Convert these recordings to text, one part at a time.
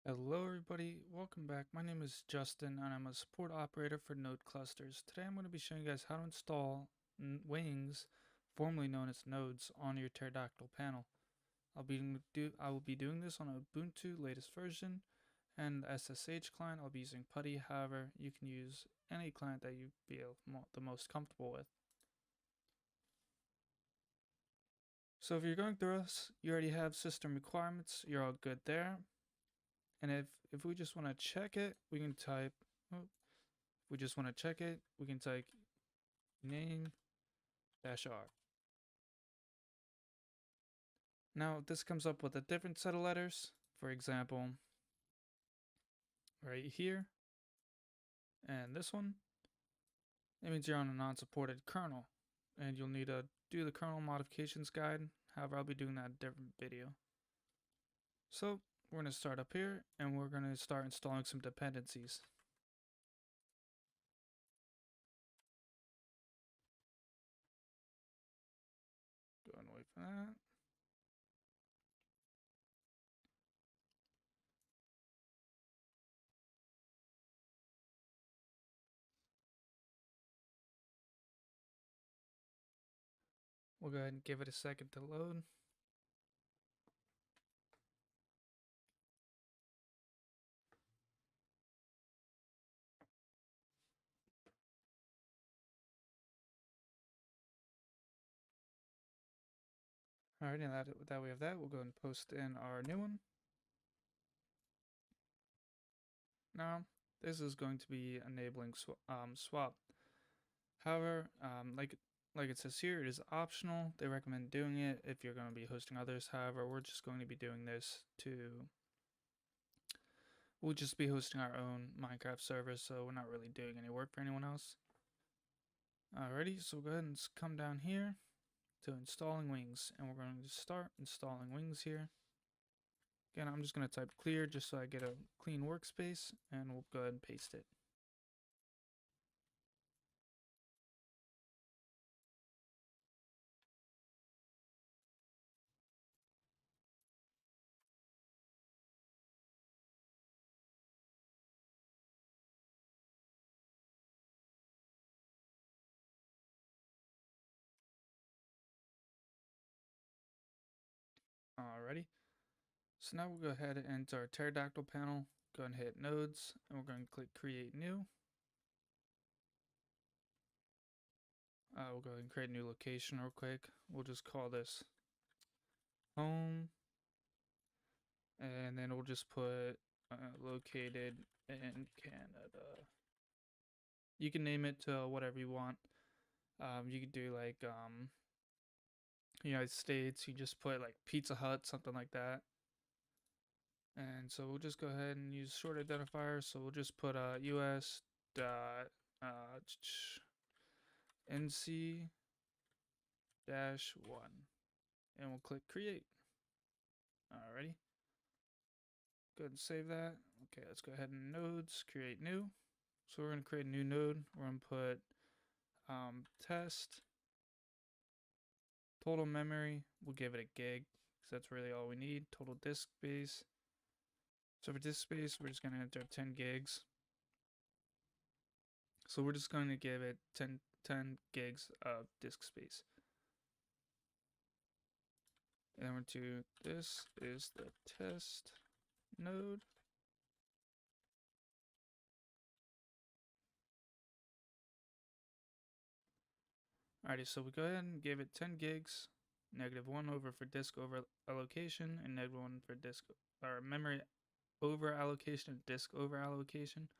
Hello everybody, welcome back. My name is Justin and I'm a support operator for node clusters. Today I'm going to be showing you guys how to install wings, formerly known as nodes, on your Pterodactyl panel. I will be doing this on Ubuntu latest version and SSH client. I'll be using PuTTY. However, you can use any client that you feel the most comfortable with. So if you're going through us, you already have system requirements, you're all good there. And if we just want to check it, we can type, name -r. Now this comes up with a different set of letters. For example, right here, and this one, it means you're on a non-supported kernel, and you'll need to do the kernel modifications guide. However, I'll be doing that in a different video. So we're going to start up here, and we're going to start installing some dependencies. Go and wait for that. We'll go ahead and give it a second to load. Alright, now that we have that, we'll go and post in our new one. Now, this is going to be enabling swap. However, like it says here, it is optional. They recommend doing it if you're going to be hosting others. However, we're just going to be doing this we'll just be hosting our own Minecraft server, so we're not really doing any work for anyone else. Alrighty, so we'll go ahead and come down here to installing wings, and we're going to start installing wings here. Again, I'm just going to type clear just so I get a clean workspace, and we'll go ahead and paste it. Alrighty, so now we'll go ahead and enter our Pterodactyl panel, go and hit nodes, and we're going to click create new. We'll go ahead and create a new location real quick. We'll just call this home, and then we'll just put located in Canada. You can name it to whatever you want. You could do like United States. You just put like Pizza Hut, something like that. And so we'll just go ahead and use short identifier. So we'll just put US dot NC-1, and we'll click create. Alrighty. Go ahead and save that. Okay, let's go ahead and nodes, create new. So we're going to create a new node. We're going to put test. Total memory, we'll give it a gig, because that's really all we need. Total disk space. So for disk space, we're just going to enter 10 gigs. So we're just going to give it 10 gigs of disk space. And we're to, this is the test node. Alrighty, so we go ahead and give it 10 gigs, -1 over for disk over allocation, and -1 for disk or memory over allocation and disk over allocation.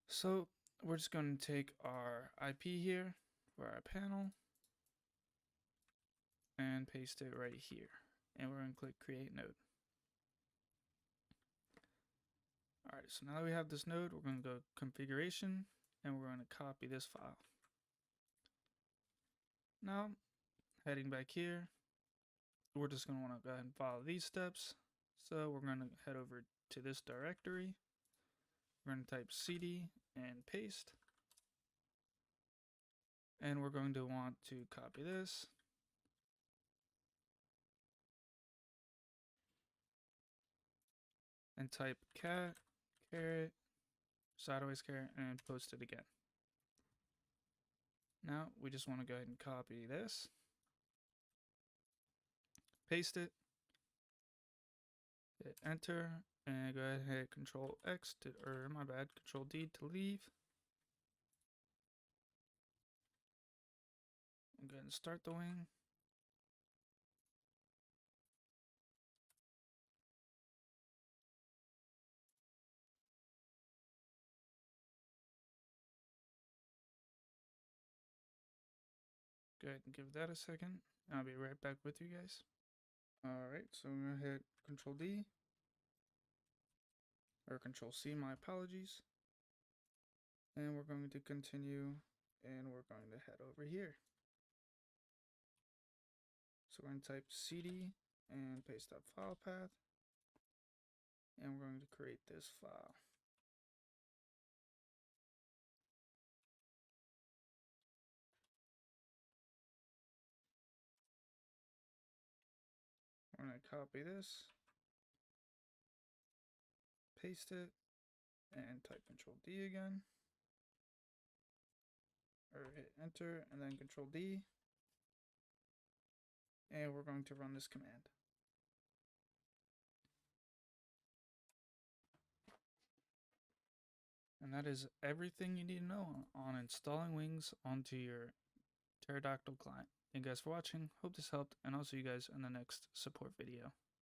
So we're just going to take our IP here for our panel and paste it right here. And we're going to click create node. Alright, so now that we have this node, we're going to go configuration, and we're going to copy this file. Now, heading back here, we're just going to want to go ahead and follow these steps. So we're going to head over to this directory. We're going to type cd and paste. And we're going to want to copy this. and type cat caret sideways caret and post it again. Now we just want to go ahead and copy this, paste it, hit enter, and go ahead and hit Control X to, or my bad, Control D to leave. And go ahead and start the wing. Go ahead and give that a second. I'll be right back with you guys. Alright, so I'm going to hit Control D, or Control C, my apologies. And we're going to continue, and we're going to head over here. So we're going to type cd and paste that file path, and we're going to create this file. We're going to copy this, paste it, and type Control D again, or hit enter and then Control D, and we're going to run this command. And that is everything you need to know on installing wings onto your Pterodactyl client. Thank you guys for watching. Hope this helped, and I'll see you guys in the next support video.